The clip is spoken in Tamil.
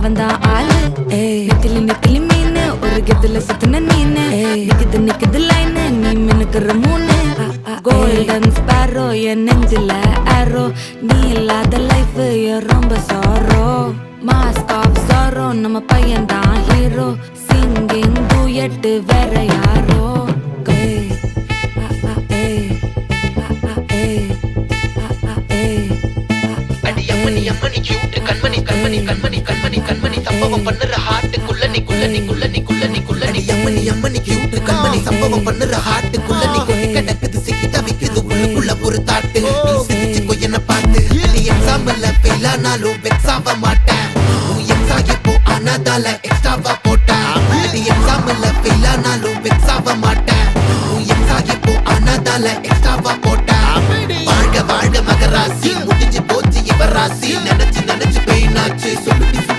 வந்தா ஆளு நெத்திலி நெத்திலி மீனு ஒரு கெத்துல சுத்தின நீனு நிக்குது நிக்குது லைனு நீ மினுக்குற மூணு கோல்டன் ஸ்பாரோ என் நெஞ்சில ஆரோ நீ இல்லாத லைஃப் ரொம்ப சாரோ மாஸ்க் ஆஃப் சாரோ நம்ம பையன் தான் ஹீரோ சிங்கிங் டூயட் வேற யாரோ சம்பவம் பண்ணுற ஹார்ட்டுக்குள்ள நீக்குள்ள நீக்குள்ள நீக்குள்ள நீக்குள்ள நீ அம்மனி அம்மனி கியூட் கண்மணி சம்பவம் பண்ணுற ஹார்ட்டுக்குள்ள நீ கொட்டி கிடக்குது சிக்கி தவிக்குது உள்ளுக்குள்ள ஒரு தாட்டு நீ சிரிச்சுக்கோ என்ன பார்த்து நீ எக்ஸாம்பிள் ஃபெயில் ஆனாலும் வெக்ஸ் ஆக மாட்டேன் உன் எக்ஸா இப்போ ஆனாதால எக்ஸ்ட்ராவா போட்டேன் நீ எக்ஸாம்பிள் ஃபெயில் ஆனாலும் வெக்ஸ் ஆக மாட்டேன் உன் எக்ஸா இப்போ ஆனாதால எக்ஸ்ட்ராவா போட்டேன் வாழ்க வாழ்க மகராசி முடிஞ்சு போச்சு இவ ராசி நினைச்சு நினைச்சு பெயினாச்சு சொல்லி